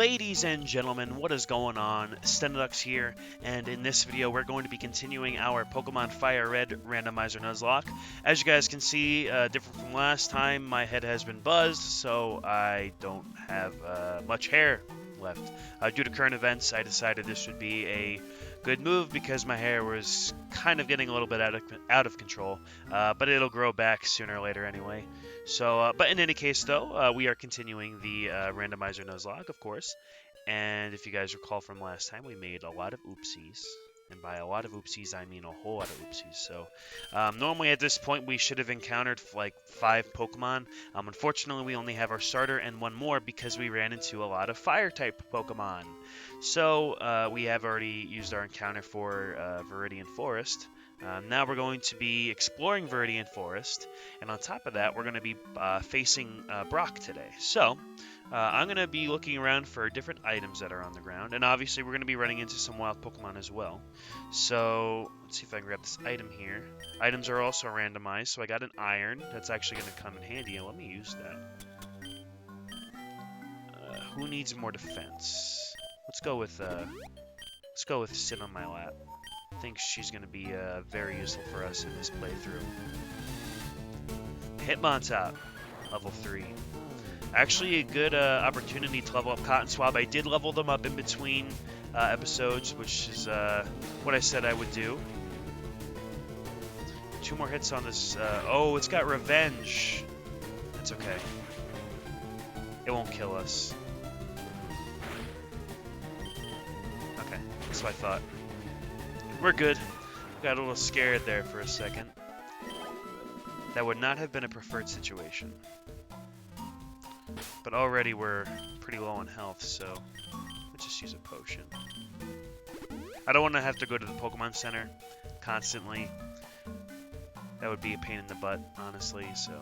Ladies and gentlemen, what is going on? Stendux here, and in this video we're going to be continuing our Pokemon FireRed Randomizer Nuzlocke. As you guys can see, different from last time, my head has been buzzed, so I don't have much hair left. Due to current events, I decided this would be a good move because my hair was kind of getting a little bit out of control, but it'll grow back sooner or later anyway. So, but in any case, though, we are continuing the Randomizer Nuzlocke, of course. And if you guys recall from last time, we made a lot of oopsies. And by a lot of oopsies, I mean a whole lot of oopsies. So, normally at this point, we should have encountered like 5 Pokemon. Unfortunately, we only have our starter and one more because we ran into a lot of Fire-type Pokemon. So, we have already used our encounter for Viridian Forest. Now we're going to be exploring Viridian Forest, and on top of that, we're going to be facing Brock today. So, I'm going to be looking around for different items that are on the ground, and obviously we're going to be running into some wild Pokemon as well. So, let's see if I can grab this item here. Items are also randomized, so I got an iron. That's actually going to come in handy, and let me use that. Who needs more defense? Let's go with Sit on My Lap. I think she's going to be very useful for us in this playthrough. Hitmontop, level 3. Actually a good opportunity to level up Cotton Swab. I did level them up in between episodes, which is what I said I would do. 2 more hits on this. Oh, it's got Revenge. That's okay. It won't kill us. Okay, that's what I thought. We're good. Got a little scared there for a second. That would not have been a preferred situation. But already we're pretty low on health, so let's just use a potion. I don't want to have to go to the Pokemon Center constantly. That would be a pain in the butt, honestly, so...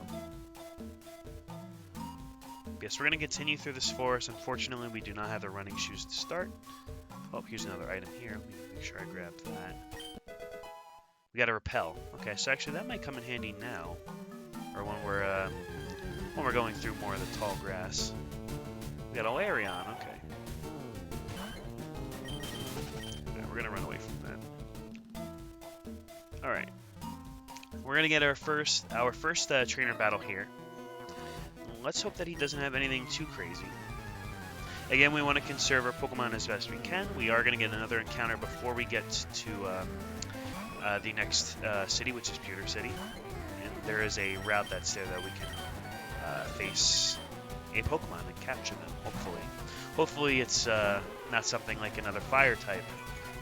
Yes, we're going to continue through this forest. Unfortunately, we do not have the running shoes to start. Oh, here's another item here. Let me make sure I grab that. We got a repel. Okay, so actually that might come in handy now, or when we're going through more of the tall grass. We got a Larion. Okay. Yeah, we're gonna run away from that. All right. We're gonna get our first trainer battle here. Let's hope that he doesn't have anything too crazy. Again, we want to conserve our Pokemon as best we can. We are going to get another encounter before we get to the next city, which is Pewter City. And there is a route that's there that we can face a Pokemon and capture them, hopefully. Hopefully it's not something like another fire type.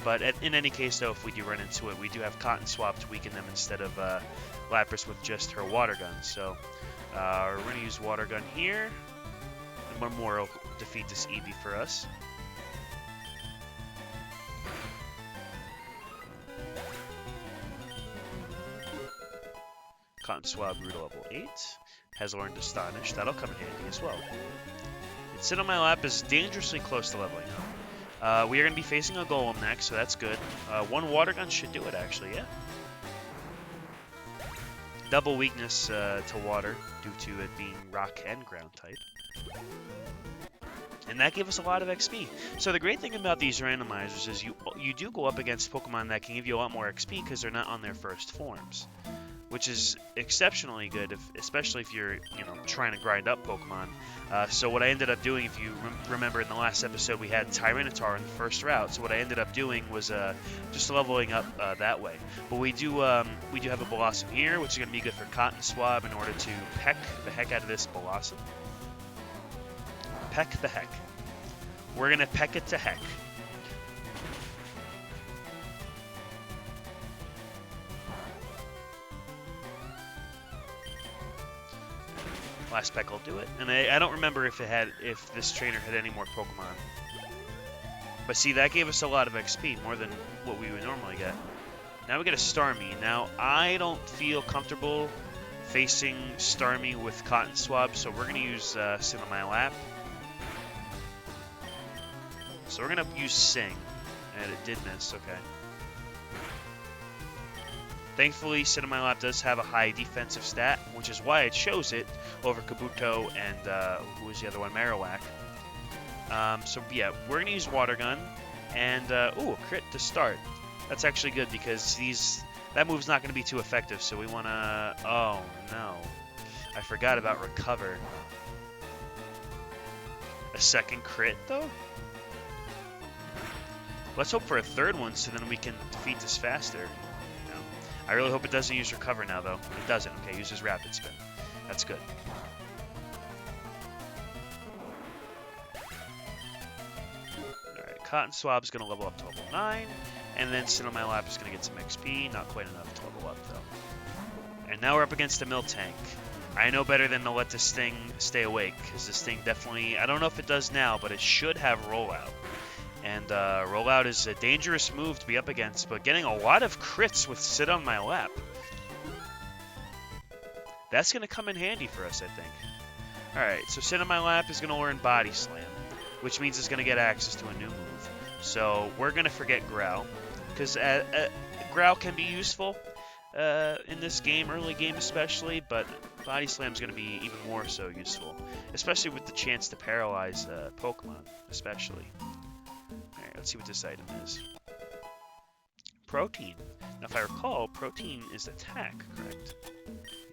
But in any case, though, if we do run into it, we do have Cotton Swab to weaken them instead of Lapras with just her Water Gun. So we're going to use Water Gun here. And one more will defeat this Eevee for us. Cotton Swab grew to level 8. Has learned Astonish. That'll come in handy as well. And Sit on My Lap is dangerously close to leveling up. We are going to be facing a Golem next, so that's good. 1 Water Gun should do it, actually, yeah. Double weakness to water due to it being rock and ground type. And that gave us a lot of XP. So the great thing about these randomizers is you do go up against Pokemon that can give you a lot more XP because they're not on their first forms, which is exceptionally good, especially if you're trying to grind up Pokemon. So what I ended up doing, if you remember in the last episode, we had Tyranitar in the first route. So what I ended up doing was just leveling up that way. But we do have a Blossom here, which is going to be good for Cotton Swab in order to peck the heck out of this Blossom. Peck the heck. We're going to peck it to heck. Last peck will do it. And I don't remember if this trainer had any more Pokemon. But see, that gave us a lot of XP, more than what we would normally get. Now we get a Starmie. Now, I don't feel comfortable facing Starmie with Cotton Swab, so we're going to use Sit on My Lap. So we're going to use Sing, and it did miss, okay. Thankfully, Sit on My Lap does have a high defensive stat, which is why it chose it over Kabuto and, who was the other one, Marowak. So yeah, we're gonna use Water Gun, and ooh, a crit to start. That's actually good because that move's not gonna be too effective. So we wanna. Oh no, I forgot about Recover. A second crit though. Let's hope for a third one so then we can defeat this faster. No. I really hope it doesn't use Recover now though. It doesn't. Okay, uses Rapid Spin. That's good. Alright, Cotton Swab's going to level up to level 9. And then Sit on My Lap is going to get some XP. Not quite enough to level up though. And now we're up against a Miltank. I know better than to let this thing stay awake. Because this thing definitely... I don't know if it does now, but it should have Rollout. And Rollout is a dangerous move to be up against, but getting a lot of crits with Sit on My Lap. That's going to come in handy for us, I think. Alright, so Sit on My Lap is going to learn Body Slam, which means it's going to get access to a new move. So we're going to forget Growl, because Growl can be useful in this game, early game especially, but Body Slam is going to be even more so useful, especially with the chance to paralyze Pokemon, especially. Let's see what this item is. Protein. Now, if I recall, Protein is attack, correct?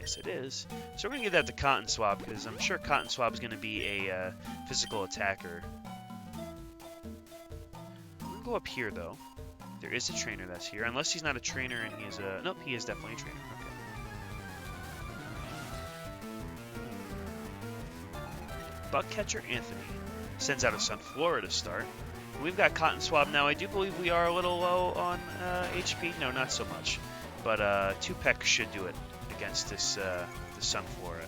Yes, it is. So we're going to give that to Cotton Swab, because I'm sure Cotton Swab is going to be a physical attacker. I'm going to go up here, though. There is a trainer that's here, unless he's not a trainer and he is a... Nope, he is definitely a trainer. Okay. Bugcatcher Anthony sends out a Sunflora to start. We've got Cotton Swab now. I do believe we are a little low on HP. No, not so much. But 2 Peck should do it against this Sunflora.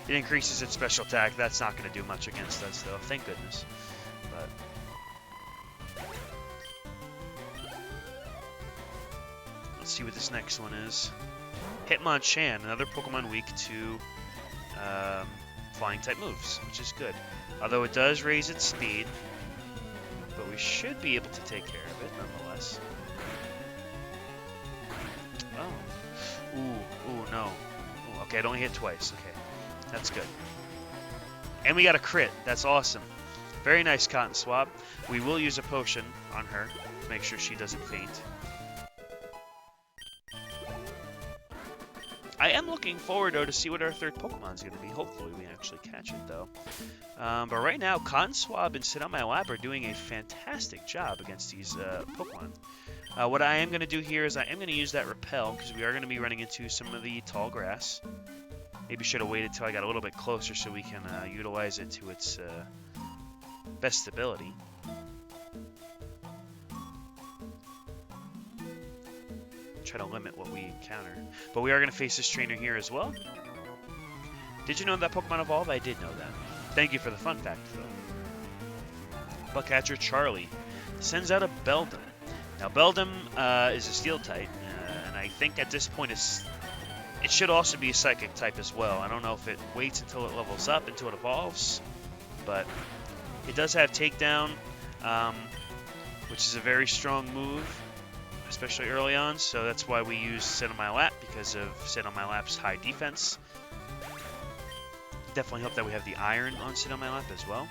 It increases its special attack. That's not going to do much against us, though. Thank goodness. But let's see what this next one is. Hitmonchan, another Pokemon weak to flying-type moves, which is good. Although it does raise its speed. But we should be able to take care of it, nonetheless. Oh. Ooh, no. Ooh, okay, it only hit twice. Okay, that's good. And we got a crit. That's awesome. Very nice, Cotton Swab. We will use a potion on her to make sure she doesn't faint. I am looking forward, though, to see what our third Pokemon is going to be. Hopefully we actually catch it, though. But right now, Cotton Swab and Sit on My Lap are doing a fantastic job against these Pokemon. What I am going to do here is I am going to use that Repel, because we are going to be running into some of the tall grass. Maybe should have waited till I got a little bit closer so we can utilize it to its best ability. Try to limit what we encounter. But we are going to face this trainer here as well. Did you know that Pokemon evolve? I did know that. Thank you for the fun fact, though. Bugcatcher Charlie sends out a Beldum. Now, Beldum is a Steel type, and I think at this point it should also be a Psychic type as well. I don't know if it waits until it levels up, until it evolves, but it does have Takedown, which is a very strong move, especially early on, so that's why we use Sit on My Lap, because of Sit on My Lap's high defense. Definitely hope that we have the Iron on Sit on My Lap as well.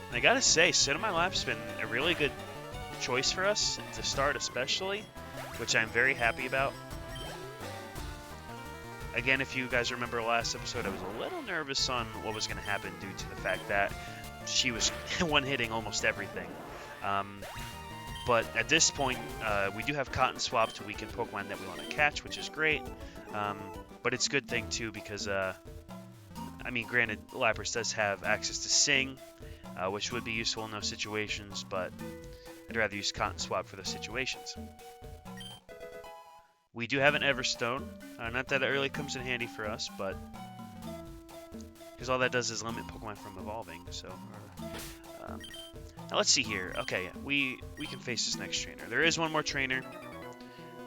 And I gotta say, Sit on My Lap's been a really good choice for us, to start especially, which I'm very happy about. Again, if you guys remember last episode, I was a little nervous on what was going to happen due to the fact that she was one-hitting almost everything. But at this point, we do have Cotton Swab to weaken Pokemon that we want to catch, which is great. But it's a good thing, too, because, I mean, granted, Lapras does have access to Sing, which would be useful in those situations, but I'd rather use Cotton Swab for those situations. We do have an Everstone. Not that it really comes in handy for us, but because all that does is limit Pokemon from evolving. So, now let's see here. Okay, we can face this next trainer. There is one more trainer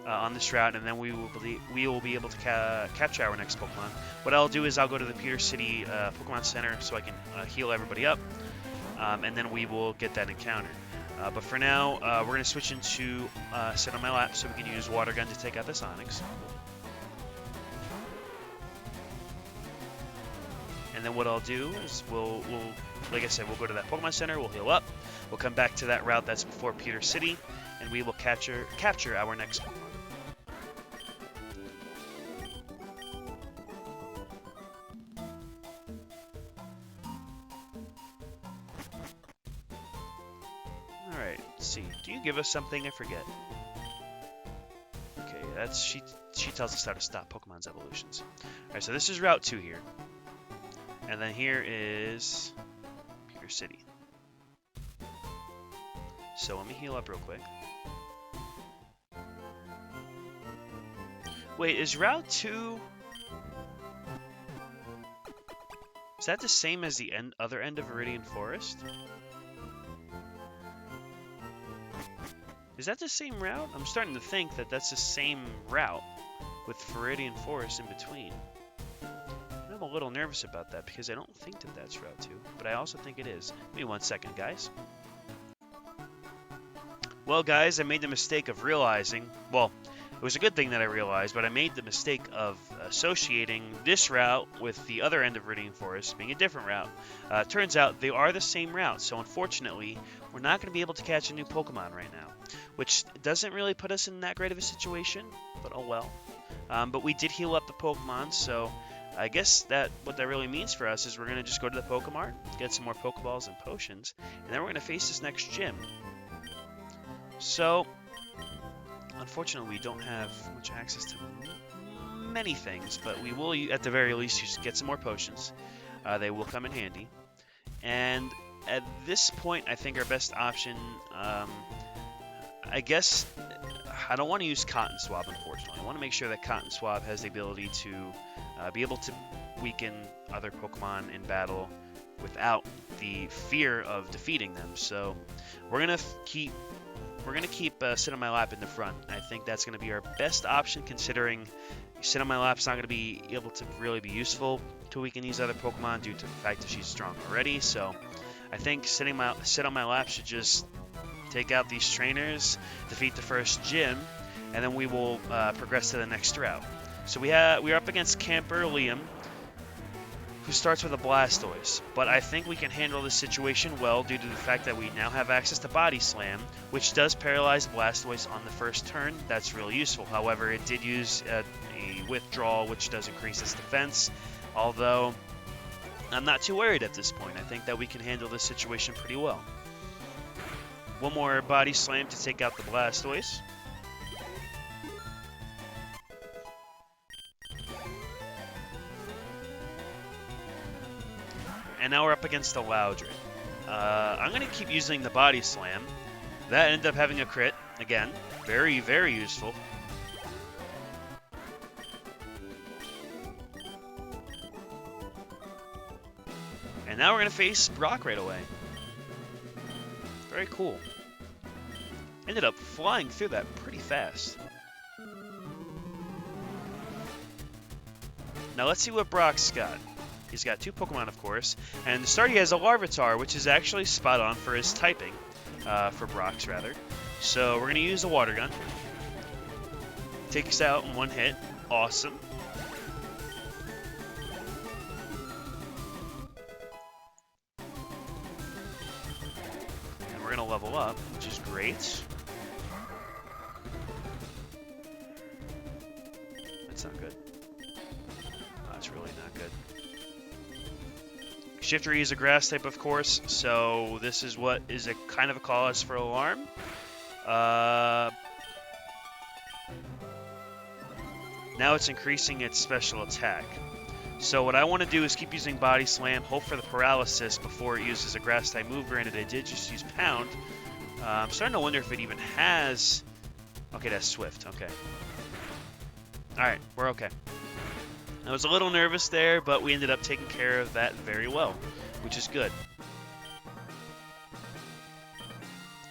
on this route, and then we will be able to capture our next Pokemon. What I'll do is I'll go to the Pewter City Pokemon Center so I can heal everybody up, and then we will get that encounter. But for now, we're going to switch into Sit on My Lap so we can use Water Gun to take out the Sonics. And then what I'll do is we'll like I said, we'll go to that Pokemon Center, we'll heal up, we'll come back to that route that's before Pewter City, and we will capture our next Pokemon. Alright, let's see. Do you give us something? I forget. Okay, that's she tells us how to stop Pokemon's evolutions. Alright, so this is Route 2 here. And then here is Pewter City. So let me heal up real quick. Wait, is Route 2... Is that the same as the other end of Viridian Forest? Is that the same route? I'm starting to think that that's the same route with Viridian Forest in between. I'm a little nervous about that because I don't think that that's Route 2, but I also think it is. Give me 1 second, guys. Well, guys, I made the mistake of realizing, well, it was a good thing that I realized, but I made the mistake of associating this route with the other end of Viridian Forest being a different route. Turns out they are the same route, so unfortunately, we're not going to be able to catch a new Pokemon right now, which doesn't really put us in that great of a situation, but oh well. But we did heal up the Pokemon, so I guess that what that really means for us is we're going to just go to the Pokemart, get some more Pokeballs and potions, and then we're going to face this next gym. So, unfortunately, we don't have much access to many things, but we will, at the very least, just get some more potions. They will come in handy. And at this point, I think our best option, I guess, I don't want to use Cotton Swab, unfortunately. I want to make sure that Cotton Swab has the ability to be able to weaken other Pokemon in battle without the fear of defeating them. So we're gonna keep Sit on My Lap in the front. I think that's going to be our best option, considering Sit on My Lap's not going to be able to really be useful to weaken these other Pokemon due to the fact that she's strong already. So I think Sit on My Lap should just take out these trainers, defeat the first gym, and then we will progress to the next route. So we're up against Camper Liam, who starts with a Blastoise, but I think we can handle this situation well due to the fact that we now have access to Body Slam, which does paralyze Blastoise on the first turn. That's really useful. However, it did use a withdrawal, which does increase its defense, although I'm not too worried at this point. I think that we can handle this situation pretty well. One more Body Slam to take out the Blastoise. And now we're up against a Loudred. I'm going to keep using the Body Slam. That ended up having a crit. Again, very, very useful. And now we're going to face Brock right away. Very cool. Ended up flying through that pretty fast. Now let's see what Brock's got. He's got 2 Pokemon, of course, and to start he has a Larvitar, which is actually spot on for his typing, for Brock's rather. So we're going to use the Water Gun. Takes out in 1 hit. Awesome. And we're going to level up, which is great. That's not good. That's really not good. Shiftry is a grass type, of course, so this is what is a kind of a cause for alarm. Now it's increasing its special attack. So what I want to do is keep using Body Slam, hope for the paralysis before it uses a grass type move. Granted, it did just use Pound. I'm starting to wonder if it even has... Okay, that's Swift. Okay. Alright, we're okay. I was a little nervous there, but we ended up taking care of that very well, which is good.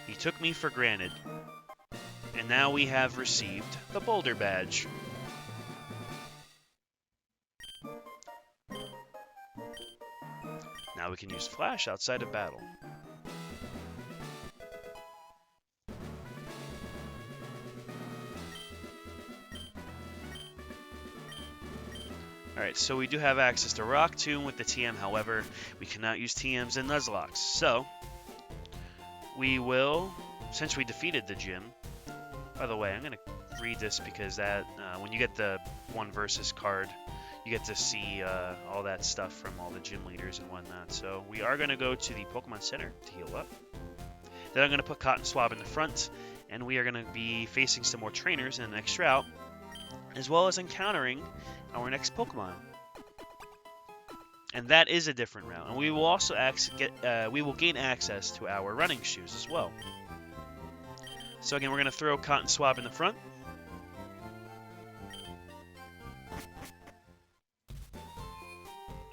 He took me for granted. And now we have received the Boulder Badge. Now we can use Flash outside of battle. Alright, so we do have access to Rock Tomb with the TM, however, we cannot use TMs in Nuzlocke. So, we will, since we defeated the gym, by the way, I'm going to read this because that when you get the 1 versus card, you get to see all that stuff from all the gym leaders and whatnot. So we are going to go to the Pokemon Center to heal up. Then I'm going to put Cotton Swab in the front, and we are going to be facing some more trainers in the next route, as well as encountering our next Pokemon. And that is a different route. And we will also gain access to our running shoes as well. So again, we're going to throw Cotton Swab in the front.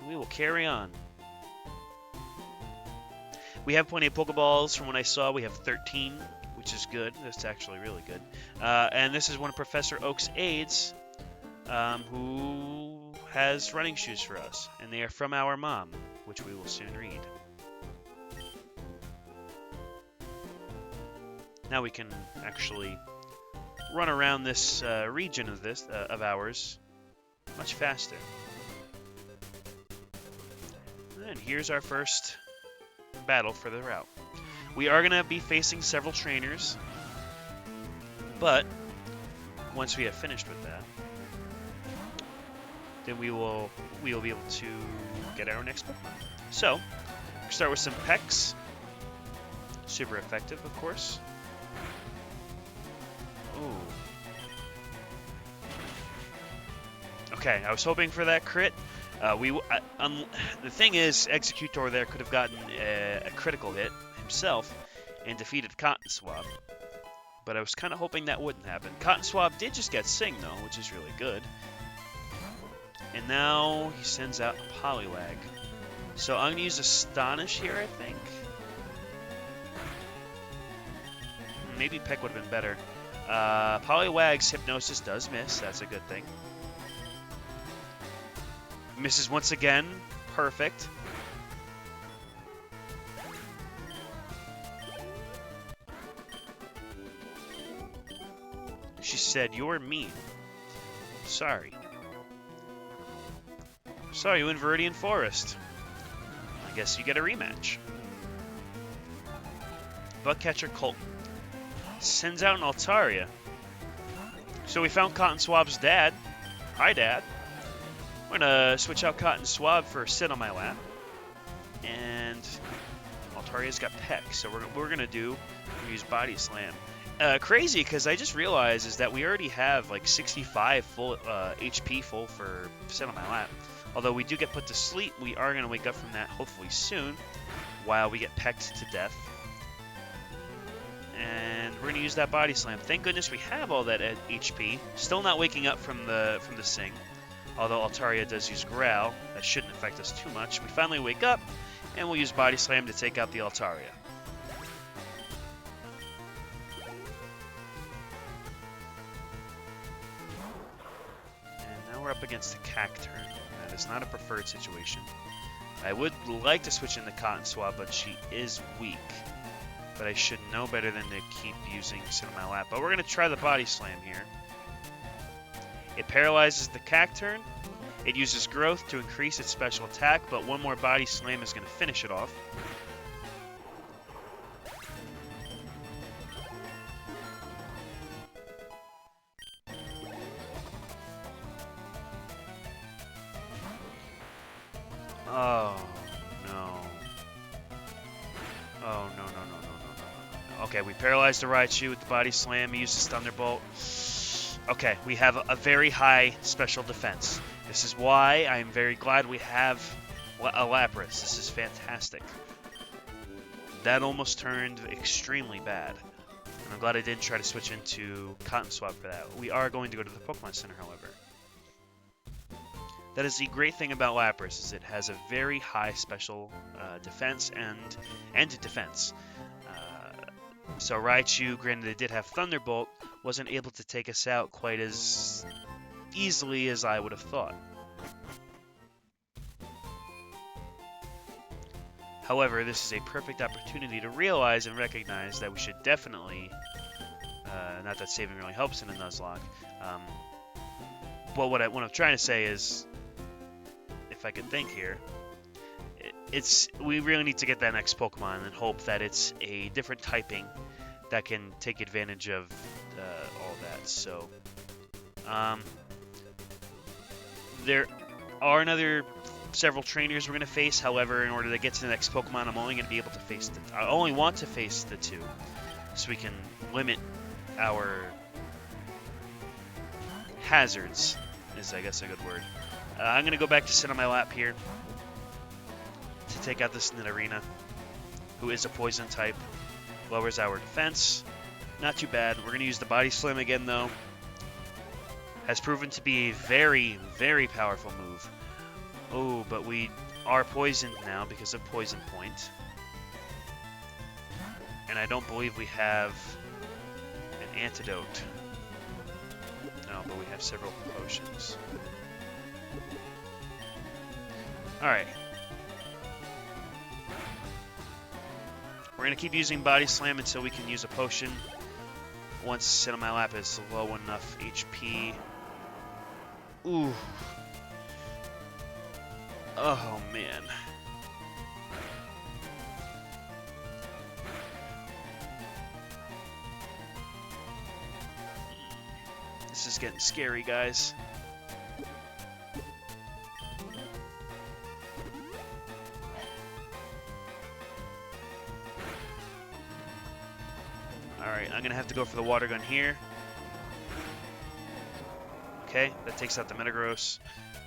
We will carry on. We have plenty of Pokeballs. From what I saw, we have 13, which is good. That's actually really good. And this is one of Professor Oak's aides, who has running shoes for us. And they are from our mom, which we will soon read. Now we can actually run around this region of ours much faster. And here's our first battle for the route. We are going to be facing several trainers, but once we have finished with that, then we will be able to get our next Pokemon. So, we'll start with some Pecks. Super effective, of course. Ooh. Okay, I was hoping for that crit. The thing is, Executor there could have gotten a critical hit himself and defeated Cotton Swab. But I was kind of hoping that wouldn't happen. Cotton Swab did just get Sing, though, which is really good. And now he sends out a Poliwag. So I'm going to use Astonish here, I think. Maybe Peck would have been better. Poliwag's Hypnosis does miss. That's a good thing. Misses once again. Perfect. She said, "You're mean." Sorry. Saw you in Viridian Forest. I guess you get a rematch. Bugcatcher Colton sends out an Altaria. So we found Cotton Swab's dad. Hi, Dad. We're gonna switch out Cotton Swab for Sit on My Lap. And Altaria's got Peck. So what we're gonna do, we use Body Slam. Crazy, because I just realized is that we already have like 65 full HP full for Sit on My Lap. Although we do get put to sleep, we are going to wake up from that hopefully soon, while we get pecked to death. And we're going to use that Body Slam. Thank goodness we have all that HP. Still not waking up from the Sing. Although Altaria does use Growl, that shouldn't affect us too much. We finally wake up, and we'll use Body Slam to take out the Altaria. And now we're up against the Cacturn. That is not a preferred situation. I would like to switch into Cotton Swab, but she is weak. But I should know better than to keep using Sit on My Lap. But we're going to try the Body Slam here. It paralyzes the Cacturn. It uses Growth to increase its special attack, but one more Body Slam is going to finish it off. Oh, no. Oh, no. Okay, we paralyzed the Raichu with the Body Slam. He uses Thunderbolt. Okay, we have a very high special defense. This is why I'm very glad we have a Lapras. This is fantastic. That almost turned extremely bad. And I'm glad I didn't try to switch into Cotton Swab for that. We are going to go to the Pokemon Center, however. That is the great thing about Lapras, is it has a very high special defense and defense. So Raichu, granted it did have Thunderbolt, wasn't able to take us out quite as easily as I would have thought. However, this is a perfect opportunity to realize and recognize that we should definitely, not that saving really helps in a Nuzlocke, but what I'm trying to say is if I could think here. We really need to get that next Pokemon and hope that it's a different typing that can take advantage of all that. So, there are several trainers we're going to face. However, in order to get to the next Pokemon, I'm only going to be able to face I only want to face the 2, so we can limit our hazards, is I guess a good word. I'm going to go back to sit on my lap here to take out this Nidorina, who is a poison type. Lowers our defense. Not too bad. We're going to use the Body Slam again, though. Has proven to be a very, very powerful move. Oh, but we are poisoned now because of Poison Point. And I don't believe we have an antidote. No, but we have several potions. Alright. We're going to keep using Body Slam until we can use a potion. Once Sit on My Lap is low enough HP. Ooh. Oh, man. This is getting scary, guys. Alright, I'm going to have to go for the water gun here. Okay, that takes out the Metagross.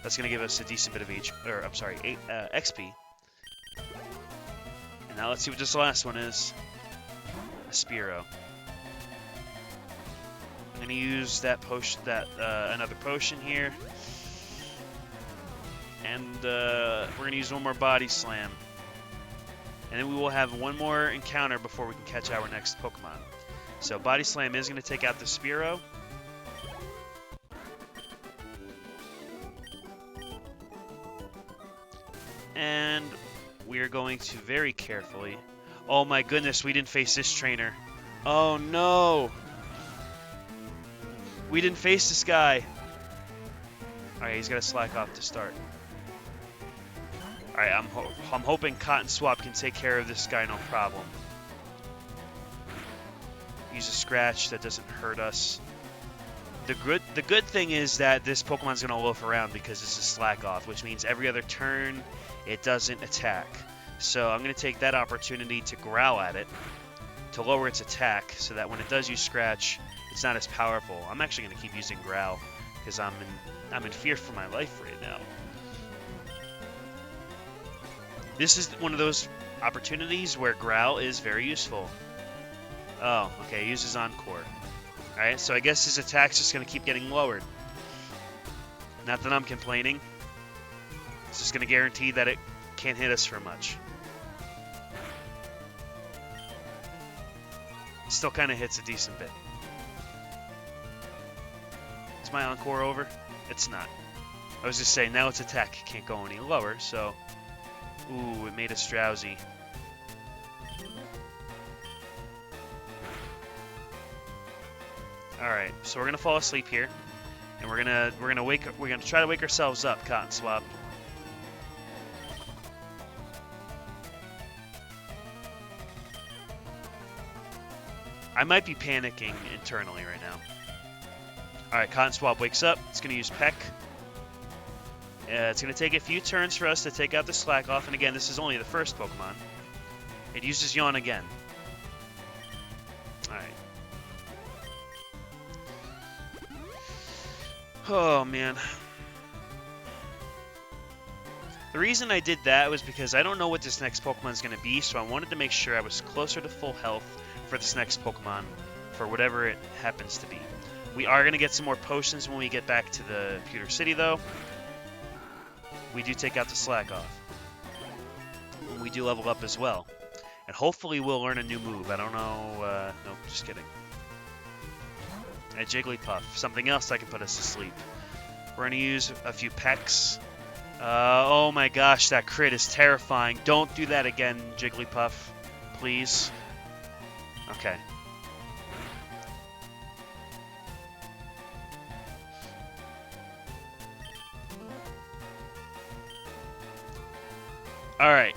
That's going to give us a decent bit of XP. And now let's see what this last one is. A Spearow. I'm going to use that potion, another potion here. And we're going to use one more Body Slam. And then we will have one more encounter before we can catch our next Pokemon. So Body Slam is going to take out the Spearow. And we are going to very carefully... Oh my goodness, we didn't face this trainer. Oh no! We didn't face this guy. Alright, he's got to slack off to start. Alright, I'm hoping Cotton Swap can take care of this guy no problem. Use a Scratch that doesn't hurt us. The good thing is that this Pokemon's going to loaf around because it's a slack off, which means every other turn it doesn't attack. So I'm going to take that opportunity to growl at it to lower its attack so that when it does use Scratch, it's not as powerful. I'm actually going to keep using Growl because I'm in fear for my life right now. This is one of those opportunities where Growl is very useful. Oh, okay, he uses Encore. Alright, so I guess his attack's just going to keep getting lowered. Not that I'm complaining. It's just going to guarantee that it can't hit us for much. Still kind of hits a decent bit. Is my Encore over? It's not. I was just saying, now its attack can't go any lower, so... Ooh, it made us drowsy. Alright, so we're gonna fall asleep here. And we're gonna try to wake ourselves up, Cotton Swap. I might be panicking internally right now. Alright, Cotton Swap wakes up. It's going to use Peck. It's going to take a few turns for us to take out the Slack off. And again, this is only the first Pokemon. It uses Yawn again. Alright. Oh, man. The reason I did that was because I don't know what this next Pokemon is going to be, so I wanted to make sure I was closer to full health for this next Pokemon, for whatever it happens to be. We are going to get some more potions when we get back to the Pewter City, though. We do take out the Slack off. We do level up as well. And hopefully we'll learn a new move. I don't know. Nope, just kidding. A Jigglypuff. Something else that can put us to sleep. We're going to use a few Pecks. Oh my gosh, that crit is terrifying. Don't do that again, Jigglypuff. Please. Okay. Alright.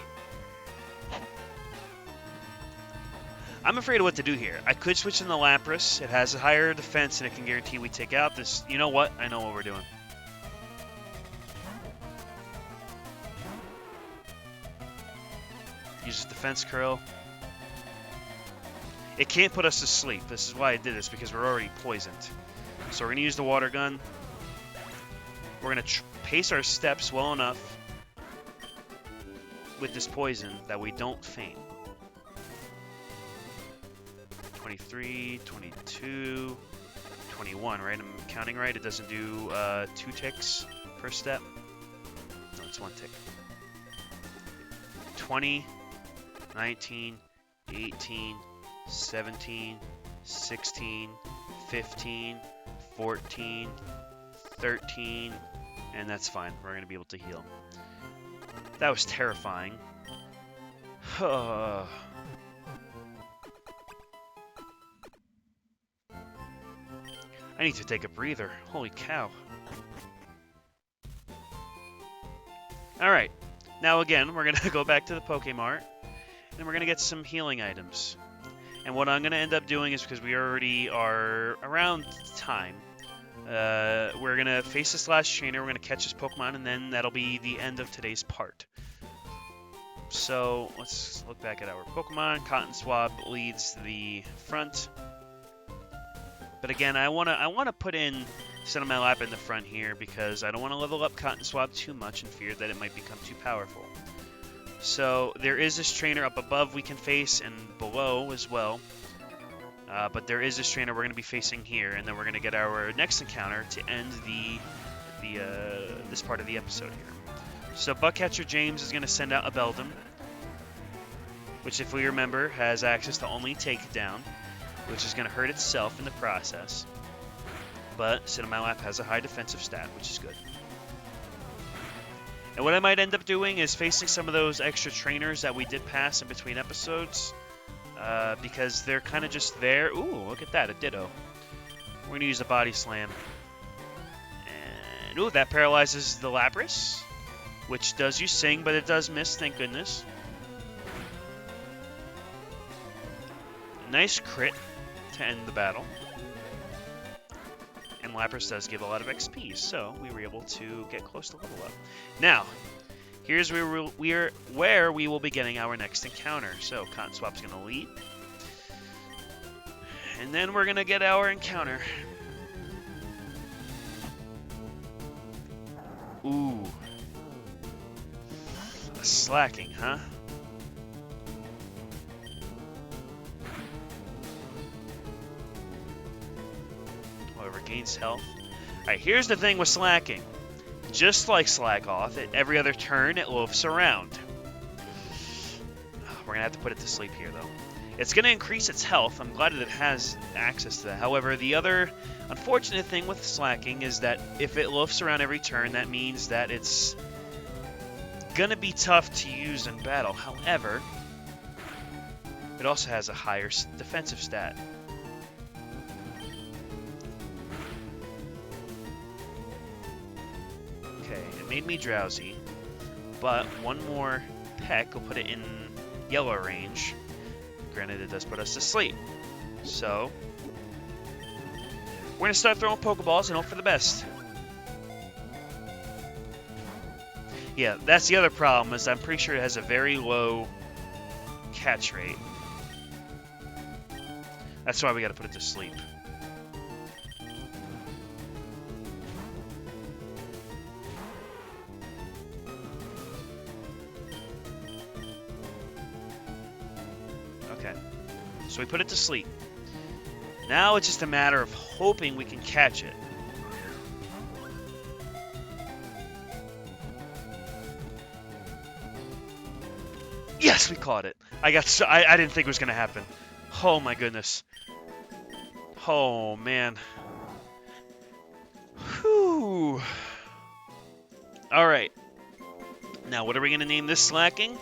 I'm afraid of what to do here. I could switch in the Lapras. It has a higher defense and it can guarantee we take out this. You know what? I know what we're doing. Uses defense curl. It can't put us to sleep. This is why I did this, because we're already poisoned. So we're going to use the water gun. We're going to pace our steps well enough with this poison that we don't faint. 23, 22, 21, right? I'm counting right. It doesn't do 2 ticks per step. No, it's 1 tick. 20, 19, 18, 17, 16, 15, 14, 13, and that's fine. We're going to be able to heal. That was terrifying. I need to take a breather. Holy cow. Alright. Now again, we're going to go back to the Pokemart, and we're going to get some healing items. And what I'm going to end up doing is, because we already are around time, we're going to face this last trainer, we're going to catch this Pokemon, and then that'll be the end of today's part. So, let's look back at our Pokemon. Cotton Swab leads the front. But again, I wanna put in Cinnamon in the front here, because I don't want to level up Cotton Swab too much and fear that it might become too powerful. So there is this trainer up above we can face, and below as well. But there is this trainer we're going to be facing here, and then we're going to get our next encounter to end this part of the episode here. So Bugcatcher James is going to send out a Beldum, which, if we remember, has access to only Takedown, which is going to hurt itself in the process. But Cinnamon has a high defensive stat, which is good. And what I might end up doing is facing some of those extra trainers that we did pass in between episodes, because they're kind of just there. Ooh, look at that, a Ditto. We're going to use a Body Slam. And, ooh, that paralyzes the Lapras, which does use Sing, but it does miss, thank goodness. Nice crit to end the battle. And Lapras does give a lot of XP, so we were able to get close to level up. Now, here's where we will be getting our next encounter. So Cotton Swab's going to lead. And then we're going to get our encounter. Ooh. Slacking, huh? Gains health. Alright, here's the thing with slacking. Just like Slack Off, at every other turn it loafs around. We're gonna have to put it to sleep here, though. It's gonna increase its health. I'm glad that it has access to that. However, the other unfortunate thing with slacking is that if it loafs around every turn, that means that it's gonna be tough to use in battle. However, it also has a higher defensive stat. Made me drowsy, but one more peck will put it in yellow range. Granted, it does put us to sleep. So, we're going to start throwing Pokeballs and hope for the best. Yeah, that's the other problem, is I'm pretty sure it has a very low catch rate. That's why we got to put it to sleep. So we put it to sleep. Now it's just a matter of hoping we can catch it. Yes, we caught it. I didn't think it was going to happen. Oh my goodness. Oh man. Whew. All right. Now what are we going to name this slacking?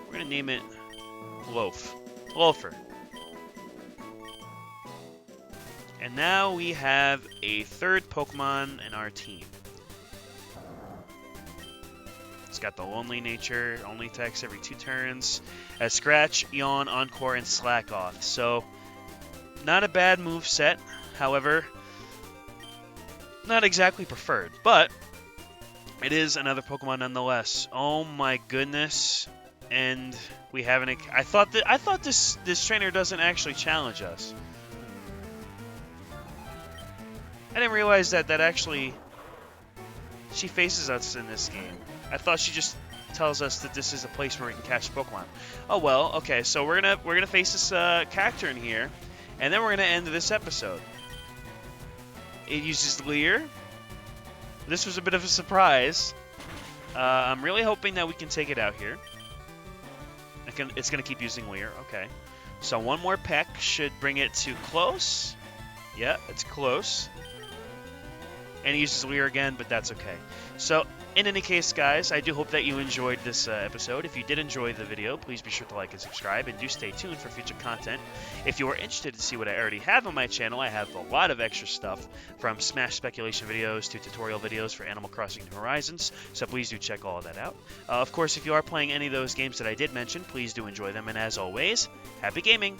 We're going to name it Loafer. And now we have a third Pokemon in our team. It's got the lonely nature, only attacks every 2 turns. As Scratch, Yawn, Encore, and Slack Off. So, not a bad move set. However, not exactly preferred, but it is another Pokemon nonetheless. Oh my goodness! And we haven't. I thought this trainer doesn't actually challenge us. I didn't realize that actually she faces us in this game. I thought she just tells us that this is a place where we can catch Pokemon. Oh well, okay. So we're gonna face this character in here, and then we're gonna end this episode. It uses Leer. This was a bit of a surprise. I'm really hoping that we can take it out here. It's gonna keep using Leer. Okay. So one more peck should bring it to close. Yeah, it's close. And he uses Leer again, but that's okay. So, in any case, guys, I do hope that you enjoyed this episode. If you did enjoy the video, please be sure to like and subscribe, and do stay tuned for future content. If you are interested to see what I already have on my channel, I have a lot of extra stuff, from Smash speculation videos to tutorial videos for Animal Crossing New Horizons, so please do check all of that out. Of course, if you are playing any of those games that I did mention, please do enjoy them, and as always, happy gaming!